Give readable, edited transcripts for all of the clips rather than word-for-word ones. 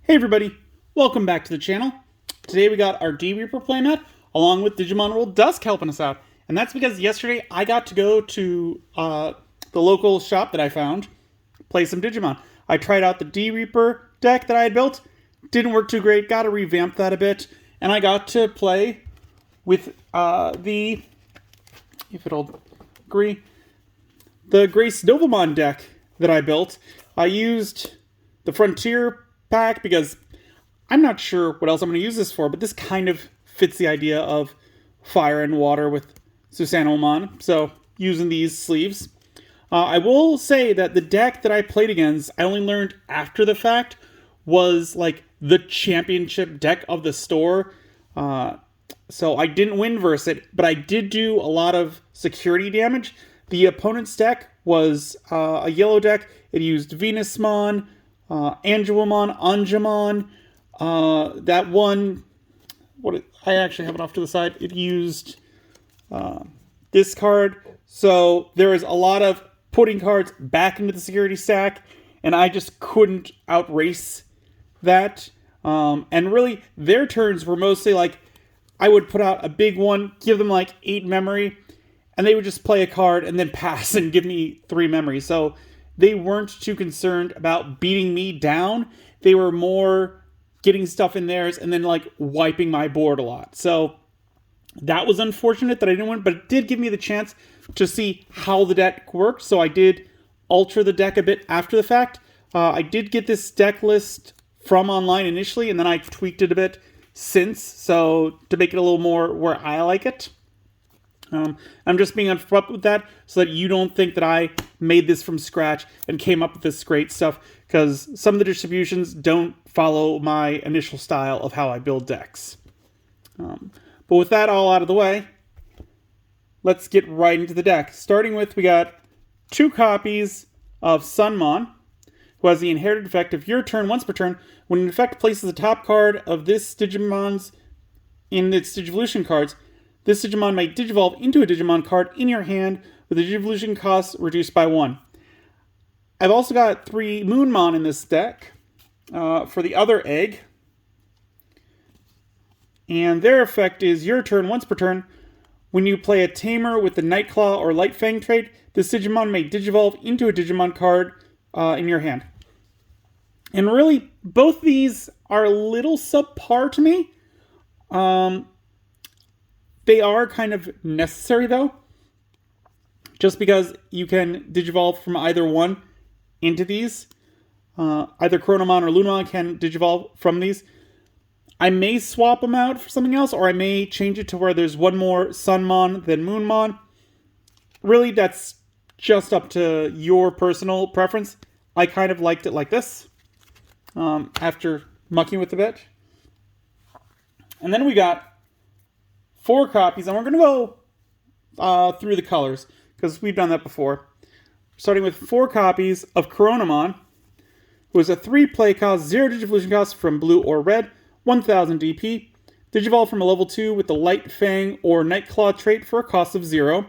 Hey everybody, welcome back to the channel. Today we got our D-Reaper playmat along with Digimon World Dusk helping us out. And that's because yesterday I got to go to the local shop that I found, play some Digimon. I tried out the D-Reaper deck that I had built, didn't work too great, got to revamp that a bit, and I got to play with the GraceNovamon deck that I built. I used the Frontier pack because I'm not sure what else I'm going to use this for, but this kind of fits the idea of fire and water with GraceNovamon, so using these sleeves. I will say that the deck that I played against, I only learned after the fact, was like the championship deck of the store. So I didn't win versus it, but I did do a lot of security damage. The opponent's deck was a yellow deck. It used Venusmon, Angelomon, Angemon. That one, I actually have it off to the side. It used this card. So there is a lot of putting cards back into the security stack, and I just couldn't outrace that. And really, their turns were mostly like, I would put out a big one, give them like 8 memory, and they would just play a card and then pass and give me 3 memory. So they weren't too concerned about beating me down. They were more getting stuff in theirs and then like wiping my board a lot. So that was unfortunate that I didn't win, but it did give me the chance to see how the deck worked. So I did alter the deck a bit after the fact. I did get this deck list from online initially, and then I tweaked it a bit since, so to make it a little more where I like it. I'm just being upfront with that so that you don't think that I made this from scratch and came up with this great stuff, because some of the distributions don't follow my initial style of how I build decks. But with that all out of the way, let's get right into the deck. Starting with, we got 2 copies of Sunmon, who has the inherited effect of your turn once per turn. When an effect places the top card of this Digimon's in its Digivolution cards, this Digimon may Digivolve into a Digimon card in your hand with the Digivolution cost reduced by 1. I've also got 3 Moonmon in this deck for the other egg. And their effect is your turn once per turn. When you play a Tamer with the Nightclaw or Light Fang trait, this Digimon may Digivolve into a Digimon card in your hand. And really, both these are a little subpar to me. They are kind of necessary, though, just because you can Digivolve from either one into these. Either Chronomon or Lunamon can Digivolve from these. I may swap them out for something else, or I may change it to where there's one more Sunmon than Moonmon. Really, that's just up to your personal preference. I kind of liked it like this, after mucking with it a bit. And then we got 4 copies, and we're going to go through the colors, because we've done that before. Starting with 4 copies of Chronomon, who is a 3 play cost, 0 Digivolution cost from blue or red, 1000 DP. Digivolve from a level 2 with the Light Fang or Nightclaw trait for a cost of 0.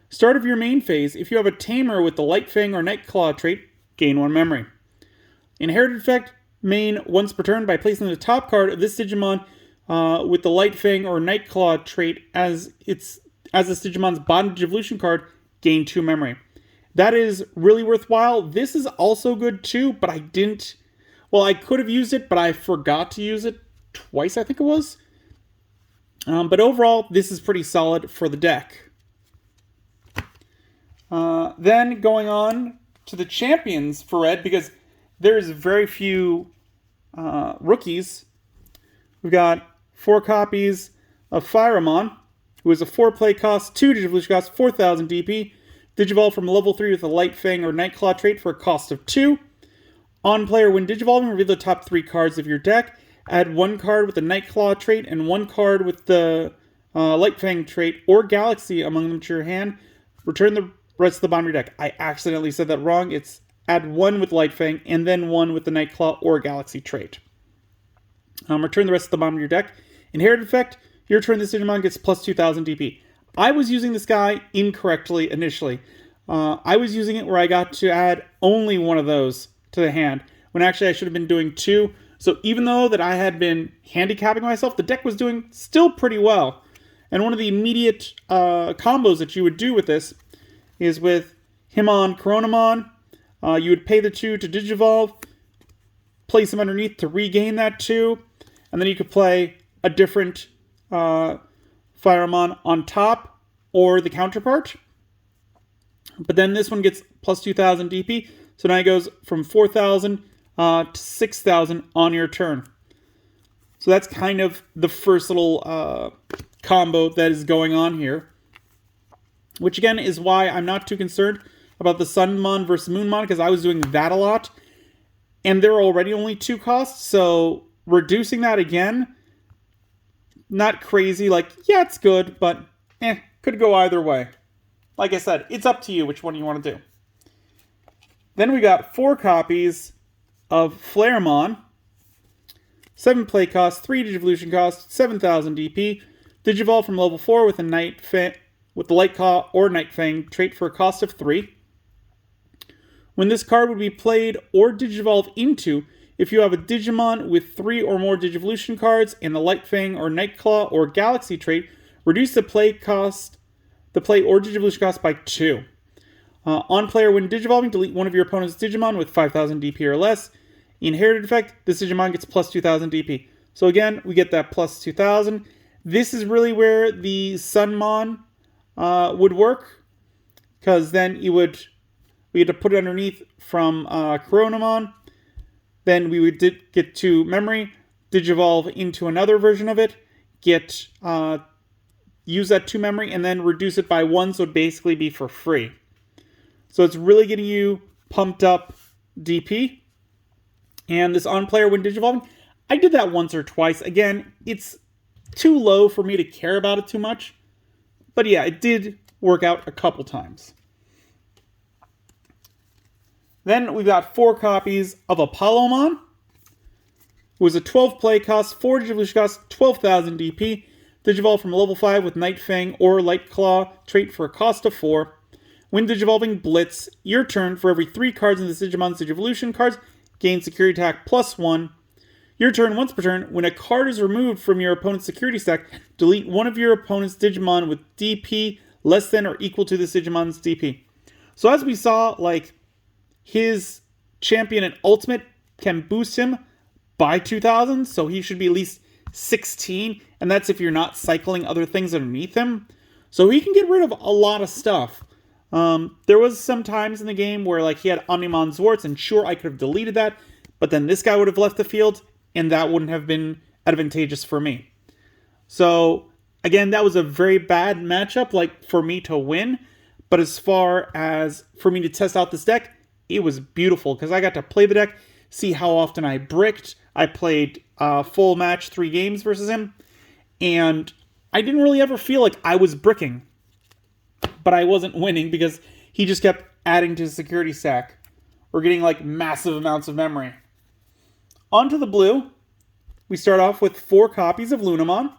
Start of your main phase, if you have a Tamer with the Light Fang or Nightclaw trait, gain 1 memory. Inherited effect, main once per turn by placing the top card of this Digimon with the Light Fang or Nightclaw trait as this Digimon's bottom Digivolution card, gain 2 memory. That is really worthwhile. This is also good too, but I didn't... Well, I could have used it, but I forgot to use it twice, I think it was. But overall, this is pretty solid for the deck. Then going on to the champions for red, because there's very few rookies. We've got 4 copies of Phyramon, who is a 4 play cost, 2 Digivolution cost, 4000 DP. Digivolve from level 3 with a Light Fang or Nightclaw trait for a cost of 2. On player, when Digivolving, reveal the top 3 cards of your deck. Add 1 card with the Nightclaw trait and 1 card with the Light Fang trait or Galaxy among them to your hand. Return the rest of the bottom of your deck. I accidentally said that wrong. It's add 1 with Light Fang and then 1 with the Nightclaw or Galaxy trait. Return the rest of the bottom of your deck. Inherited effect, your turn this Digimon gets plus 2000 DP. I was using this guy incorrectly initially. I was using it where I got to add only one of those to the hand, when actually I should have been doing 2. So even though that I had been handicapping myself, the deck was doing still pretty well. And one of the immediate combos that you would do with this is with him on GraceNovamon. You would pay the 2 to Digivolve, place him underneath to regain that 2, and then you could play a different Firemon on top or the counterpart. But then this one gets plus 2,000 DP, so now it goes from 4,000 to 6,000 on your turn. So that's kind of the first little combo that is going on here. Which again is why I'm not too concerned about the Sunmon versus Moonmon, because I was doing that a lot. And they're already only 2 costs, so reducing that again, not crazy. Like, yeah, it's good, but could go either way. Like I said, it's up to you which one you want to do. Then we got 4 copies of Flaremon. 7 play cost, 3 Digivolution cost, 7,000 DP. Digivolve from level 4 with a with the Light Claw or Night Fang trait for a cost of 3. When this card would be played or Digivolve into, if you have a Digimon with 3 or more Digivolution cards and the Light Fang or Night Claw or Galaxy trait, reduce the play or Digivolution cost by 2. On player, when Digivolving, delete one of your opponent's Digimon with 5,000 DP or less. Inherited effect, this Digimon gets plus 2,000 DP. So again, we get that plus 2,000. This is really where the Sunmon would work, because then we had to put it underneath from GraceNovamon. Then we would get to memory, Digivolve into another version of it, use that to memory, and then reduce it by 1, so it'd basically be for free. So it's really getting you pumped up DP. And this on player when Digivolving, I did that once or twice. Again, it's too low for me to care about it too much. But yeah, it did work out a couple times. Then we've got 4 copies of Apollomon. It was a 12 play cost, 4 Digivolution cost, 12,000 DP. Digivolve from level 5 with Night Fang or Light Claw trait for a cost of 4. When Digivolving Blitz, your turn, for every 3 cards in the Digimon's Digivolution cards, gain security attack plus 1. Your turn, once per turn, when a card is removed from your opponent's security stack, delete one of your opponent's Digimon with DP less than or equal to this Digimon's DP. So as we saw, like, his champion and ultimate can boost him by 2,000, so he should be at least 16, and that's if you're not cycling other things underneath him. So he can get rid of a lot of stuff. There was some times in the game where, like, he had Omnimon Zwarts, and sure, I could have deleted that, but then this guy would have left the field, and that wouldn't have been advantageous for me. So, again, that was a very bad matchup, like, for me to win, but as far as for me to test out this deck, it was beautiful, because I got to play the deck, see how often I bricked. I played full match 3 games versus him, and I didn't really ever feel like I was bricking. But I wasn't winning because he just kept adding to his security stack. We're getting like massive amounts of memory. On to the blue. We start off with 4 copies of Lunamon.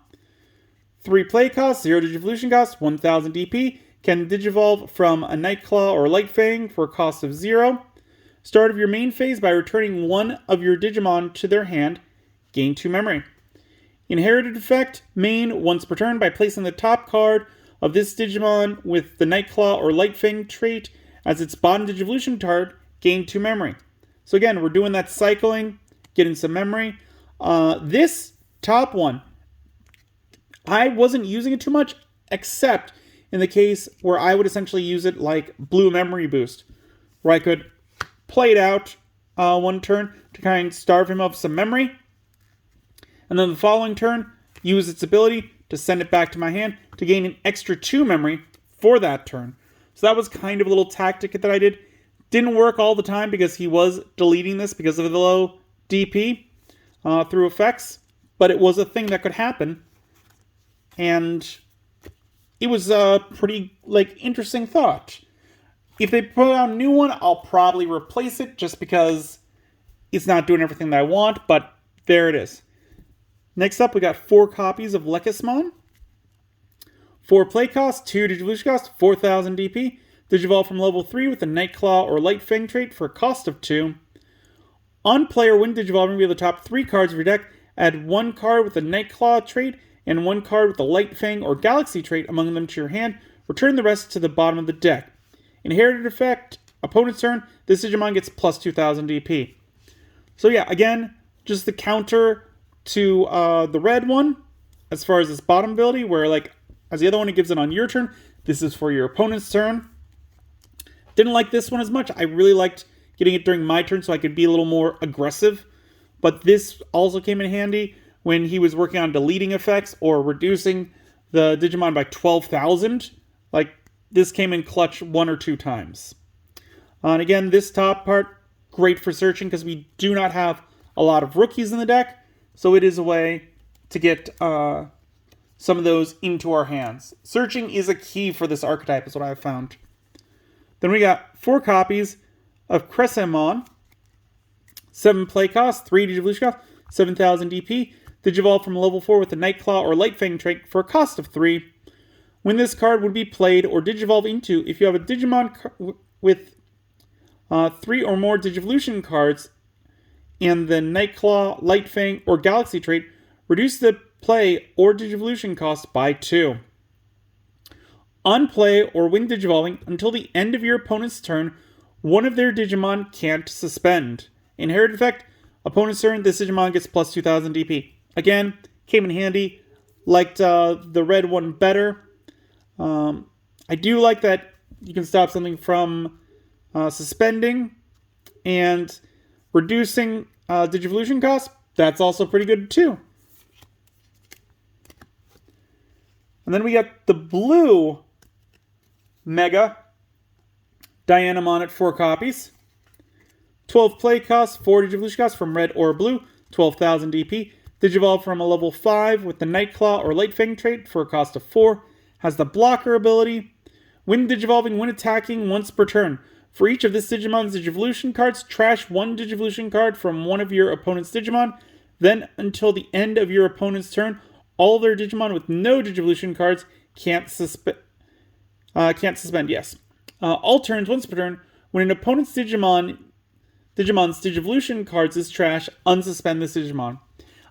3 play cost, 0 Digivolution cost, 1,000 DP. Can Digivolve from a Night Claw or Light Fang for a cost of 0. Start of your main phase by returning one of your Digimon to their hand. Gain 2 memory. Inherited effect, main once per turn by placing the top card of this Digimon with the Night Claw or Light Fang trait as its bottom Digivolution card, gain 2 memory. So again, we're doing that cycling, getting some memory. This top one, I wasn't using it too much, except in the case where I would essentially use it like blue memory boost, where I could play it out one turn to kind of starve him of some memory, and then the following turn, use its ability to send it back to my hand to gain an extra 2 memory for that turn. So that was kind of a little tactic that I did. Didn't work all the time because he was deleting this because of the low DP through effects, but it was a thing that could happen. And it was a pretty interesting thought. If they put out a new one, I'll probably replace it just because it's not doing everything that I want, but there it is. Next up, we got 4 copies of Lekismon. 4 play cost, 2 Digivolution cost, 4,000 DP. Digivolve from level 3 with a Night Claw or Light Fang trait for a cost of 2. On play or when Digivolving, reveal the top 3 cards of your deck. Add 1 card with the Nightclaw trait and 1 card with the Light Fang or Galaxy trait among them to your hand. Return the rest to the bottom of the deck. Inherited effect, opponent's turn, this Digimon gets plus 2000 DP. So yeah, again, just the counter to the red one, as far as this bottom ability, where like, as the other one, it gives it on your turn. This is for your opponent's turn. Didn't like this one as much. I really liked getting it during my turn so I could be a little more aggressive. But this also came in handy when he was working on deleting effects or reducing the Digimon by 12,000. Like, this came in clutch 1 or 2 times. And again, this top part, great for searching because we do not have a lot of rookies in the deck. So it is a way to get some of those into our hands. Searching is a key for this archetype, is what I've found. Then we got 4 copies of GraceNovamon. 7 play cost, 3 Digivolution cost, 7,000 DP. Digivolve from level 4 with the Nightclaw or Light Fang trait for a cost of 3. When this card would be played or Digivolve into, if you have a Digimon with 3 or more Digivolution cards and the Nightclaw, Light Fang, or Galaxy trait, reduce the play or Digivolution cost by 2. On play or when Digivolving, until the end of your opponent's turn, one of their Digimon can't suspend. Inherited effect, opponent's turn, this Digimon gets plus 2000 DP. Again, came in handy. Liked the red one better. I do like that you can stop something from suspending and reducing Digivolution cost. That's also pretty good too. And then we got the blue Mega Dianamon at 4 copies. 12 play costs, 4 Digivolution costs from red or blue, 12,000 DP. Digivolve from a level 5 with the Nightclaw or Light Fang trait for a cost of 4. Has the blocker ability. When Digivolving, when attacking, once per turn. For each of this Digimon's Digivolution cards, trash 1 Digivolution card from one of your opponent's Digimon. Then, until the end of your opponent's turn, all their Digimon with no Digivolution cards can't suspend, yes. All turns, once per turn, when an opponent's Digimon's Digivolution cards is trash, unsuspend this Digimon.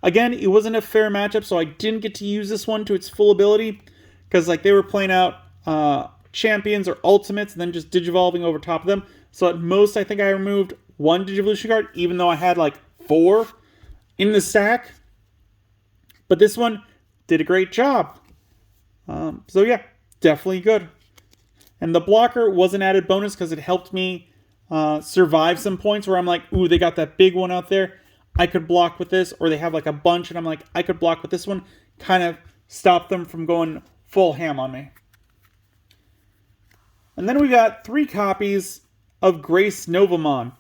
Again, it wasn't a fair matchup, so I didn't get to use this one to its full ability, because like they were playing out champions or ultimates and then just Digivolving over top of them. So at most, I think I removed 1 Digivolution card, even though I had like 4 in the stack. But this one did a great job. So yeah, definitely good. And the blocker was an added bonus because it helped me survive some points where I'm like, ooh, they got that big one out there. I could block with this. Or they have like a bunch and I'm like, I could block with this one. Kind of stop them from going full ham on me. And then we got 3 copies of GraceNovamon.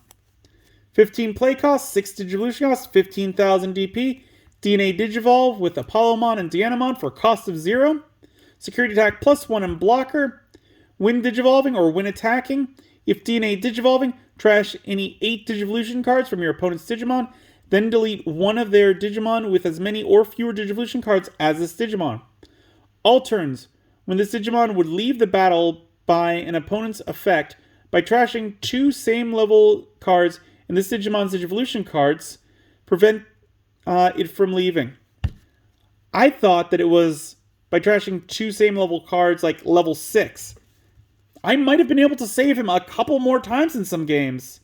15 play cost, 6 Digivolution cost, 15,000 DP. DNA Digivolve with Apollomon and Dianamon for a cost of 0. Security attack +1 and blocker. When Digivolving or when attacking, if DNA Digivolving, trash any 8 Digivolution cards from your opponent's Digimon, then delete one of their Digimon with as many or fewer Digivolution cards as this Digimon. All turns, when this Digimon would leave the battle by an opponent's effect by trashing 2 same level cards in this Digimon's Digivolution cards, prevent it from leaving. I thought that it was by trashing 2 same level cards like level 6. I might have been able to save him a couple more times in some games.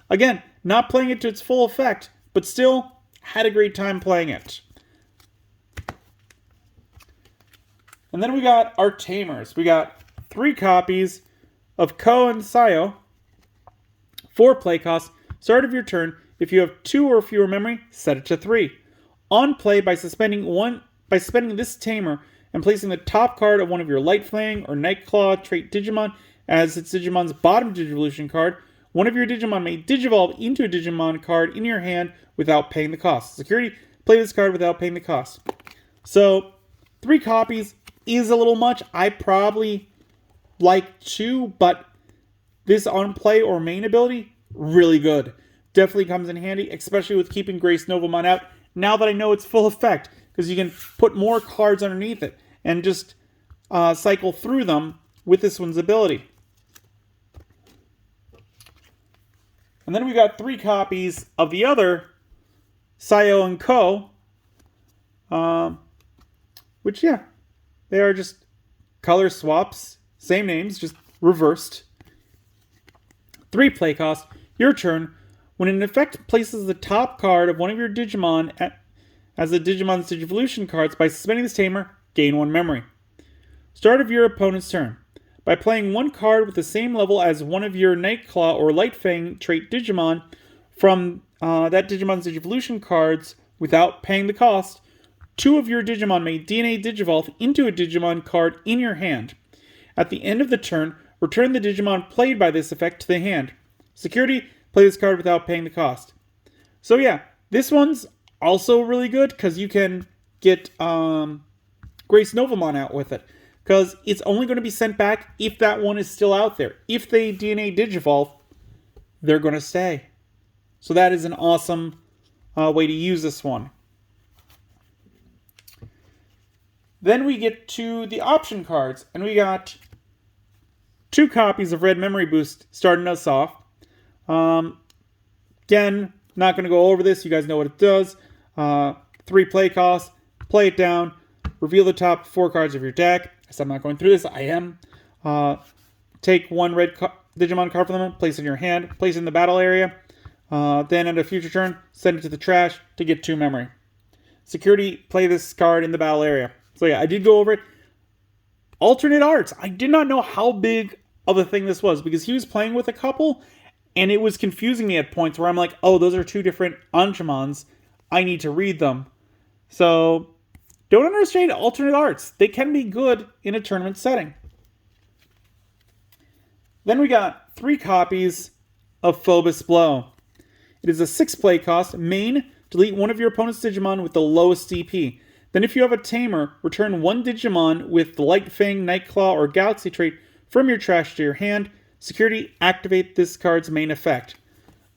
Again, not playing it to its full effect, but still had a great time playing it. And then we got our Tamers. We got 3 copies of Ko and Sayo. 4 play costs. Start of your turn. If you have 2 or fewer memory, set it to 3. On play, by suspending this Tamer and placing the top card of one of your Light Fang or Nightclaw trait Digimon as its Digimon's bottom Digivolution card, one of your Digimon may Digivolve into a Digimon card in your hand without paying the cost. Security, play this card without paying the cost. So, 3 copies is a little much. I probably like 2, but this on play or main ability, really good. Definitely comes in handy, especially with keeping GraceNovamon out, now that I know it's full effect, because you can put more cards underneath it and just cycle through them with this one's ability. And then we got 3 copies of the other Sayo and Co. Which, yeah, they are just color swaps, same names, just reversed. 3 play cost. Your turn. When an effect places the top card of one of your Digimon as a Digimon's Digivolution cards, by suspending this tamer, gain 1 memory. Start of your opponent's turn. By playing 1 card with the same level as one of your Nightclaw or Lightfang trait Digimon from that Digimon's Digivolution cards without paying the cost, 2 of your Digimon may DNA Digivolve into a Digimon card in your hand. At the end of the turn, return the Digimon played by this effect to the hand. Security, play this card without paying the cost. So yeah, this one's also really good because you can get GraceNovamon out with it. Because it's only going to be sent back if that one is still out there. If they DNA Digivolve, they're going to stay. So that is an awesome way to use this one. Then we get to the option cards, and we got 2 copies of Red Memory Boost starting us off. Again, not going to go over this. You guys know what it does. 3 play costs. Play it down. Reveal the top 4 cards of your deck. I'm not going through this. I am. Take 1 red Digimon card from them, place it in your hand, place it in the battle area. Then at a future turn, send it to the trash to get 2 memory. Security, play this card in the battle area. So yeah, I did go over it. Alternate arts. I did not know how big of a thing this was because he was playing with a couple and it was confusing me at points where I'm like, oh, those are 2 different Angemons. I need to read them. So don't underestimate alternate arts. They can be good in a tournament setting. Then we got 3 copies of Phobos Blow. It is a 6 play cost. Main, delete one of your opponent's Digimon with the lowest DP. Then if you have a Tamer, return 1 Digimon with the Lightfang, Nightclaw, or Galaxy trait from your trash to your hand. Security, activate this card's main effect.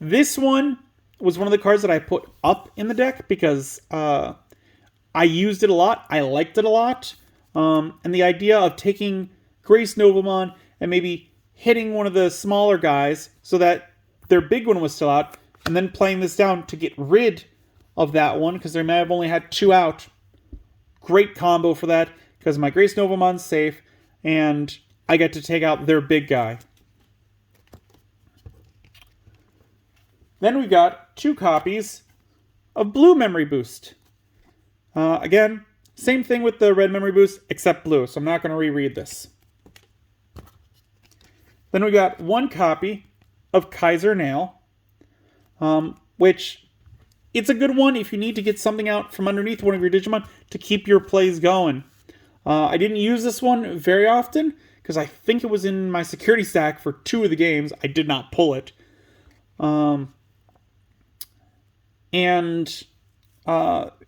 This one was one of the cards that I put up in the deck because I used it a lot. I liked it a lot. And the idea of taking GraceNovamon and maybe hitting one of the smaller guys so that their big one was still out, and then playing this down to get rid of that one because they may have only had 2 out. Great combo for that because my GraceNovamon's safe and I get to take out their big guy. Then we got 2 copies of Blue Memory Boost. Again, same thing with the Red Memory Boost, except blue, so I'm not going to reread this. Then we got 1 copy of Kaiser Nail, which it's a good one if you need to get something out from underneath one of your Digimon to keep your plays going. I didn't use this one very often, because I think it was in my security stack for 2 of the games. I did not pull it.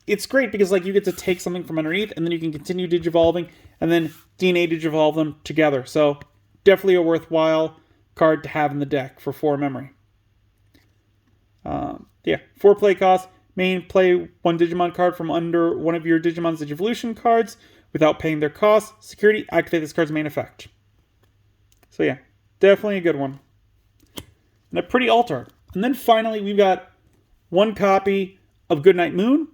It's great because like you get to take something from underneath and then you can continue digivolving and then DNA digivolve them together. So definitely a worthwhile card to have in the deck for 4 memory. 4 play cost. Main, play 1 Digimon card from under one of your Digimon's Digivolution cards without paying their cost. Security, activate this card's main effect. So yeah, definitely a good one. And a pretty alt-art. And then finally we've got 1 copy of Goodnight Moon.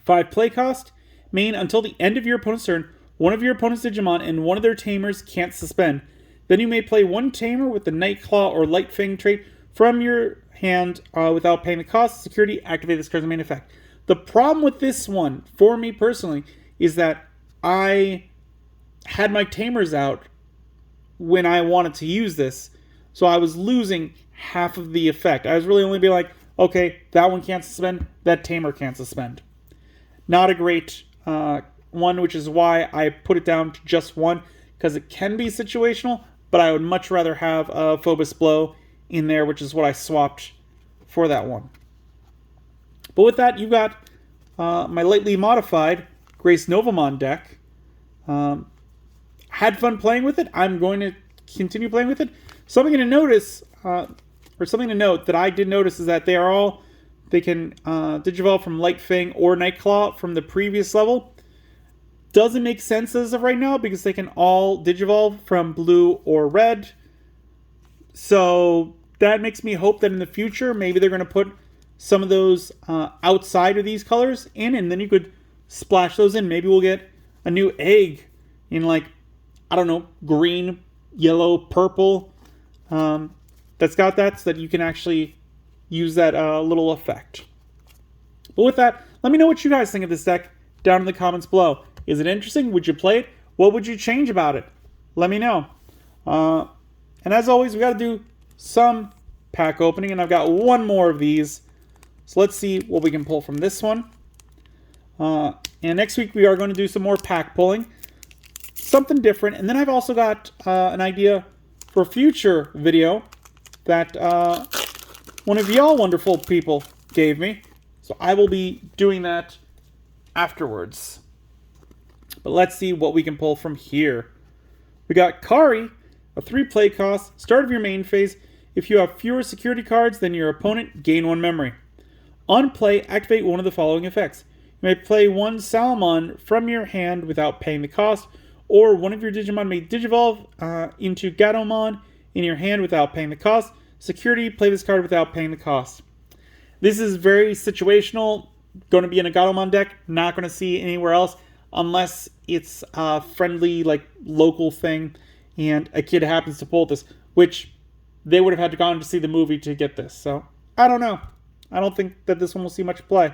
5 play cost. Main, until the end of your opponent's turn, one of your opponent's Digimon and one of their Tamers can't suspend. Then you may play 1 Tamer with the Nightclaw or Lightfang trait from your hand without paying the cost. Security, activate this card's main effect. The problem with this one, for me personally, is that I had my Tamers out when I wanted to use this. So I was losing half of the effect. I was really only being like, okay, that one can't suspend, that Tamer can't suspend. Not a great one, which is why I put it down to just 1, because it can be situational, but I would much rather have a Phobos Blow in there, which is what I swapped for that one. But with that, you got my lightly modified GraceNovamon deck. Had fun playing with it. I'm going to continue playing with it. Something to notice, or something to note that I did notice is that they can Digivolve from Lightfang or Nightclaw from the previous level. Doesn't make sense as of right now because they can all Digivolve from blue or red. So that makes me hope that in the future, maybe they're going to put some of those outside of these colors in, and then you could splash those in. Maybe we'll get a new egg in, like, I don't know, green, yellow, purple, that's got that, so that you can actually use that little effect. But with that, let me know what you guys think of this deck down in the comments below. Is it interesting? Would you play it? What would you change about it? Let me know. And as always, we got to do some pack opening, and I've got one more of these. So let's see what we can pull from this one. And next week we are going to do some more pack pulling. Something different. And then I've also got an idea for a future video that one of y'all wonderful people gave me. So I will be doing that afterwards. But let's see what we can pull from here. We got Kari, a 3 play cost, start of your main phase. If you have fewer security cards than your opponent, gain 1 memory. On play, activate one of the following effects. You may play 1 Salmon from your hand without paying the cost, or one of your Digimon may Digivolve into Gatomon in your hand without paying the cost. Security, play this card without paying the cost. This is very situational, going to be in a Gatomon deck, not going to see anywhere else unless it's a friendly, like, local thing and a kid happens to pull this, which they would have had to go on to see the movie to get this. So, I don't know. I don't think that this one will see much play.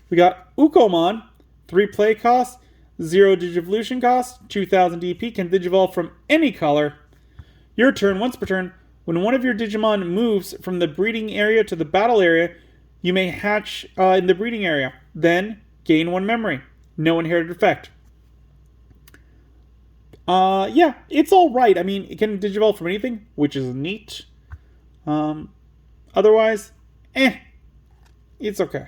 We got Ukomon, 3 play cost, 0 Digivolution cost, 2000 DP, can Digivolve from any color. Your turn, once per turn, when one of your Digimon moves from the breeding area to the battle area, you may hatch in the breeding area. Then, gain 1 memory. No inherited effect. Yeah, it's alright. I mean, it can Digivolve from anything, which is neat. Otherwise, it's okay.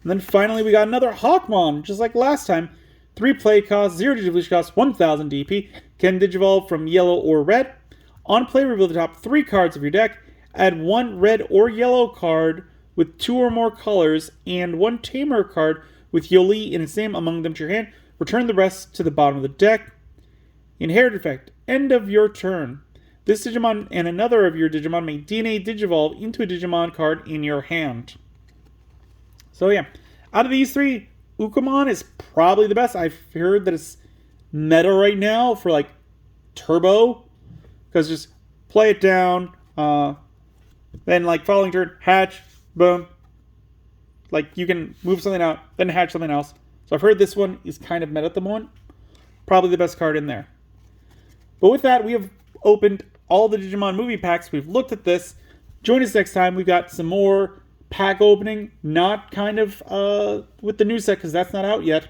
And then finally, we got another Hawkmon, just like last time. 3 play cost, 0 Digivolution cost, 1000 DP. Can Digivolve from yellow or red. On play, reveal the top 3 cards of your deck. Add 1 red or yellow card with 2 or more colors, and 1 Tamer card with Yoli in its name among them to your hand. Return the rest to the bottom of the deck. Inherited effect. End of your turn. This Digimon and another of your Digimon may DNA Digivolve into a Digimon card in your hand. So yeah, out of these 3, Ukomon is probably the best. I've heard that it's meta right now for, like, turbo. Because just play it down, then, like, following turn, hatch, boom. Like, you can move something out, then hatch something else. So I've heard this one is kind of meta at the moment. Probably the best card in there. But with that, we have opened all the Digimon movie packs. We've looked at this. Join us next time. We've got some more pack opening. Not kind of with the new set, because that's not out yet.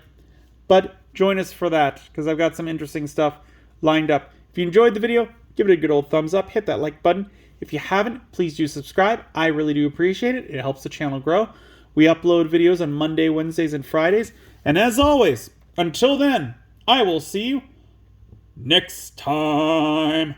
But join us for that, because I've got some interesting stuff lined up. If you enjoyed the video, give it a good old thumbs up. Hit that like button. If you haven't, please do subscribe. I really do appreciate it. It helps the channel grow. We upload videos on Monday, Wednesdays, and Fridays. And as always, until then, I will see you next time.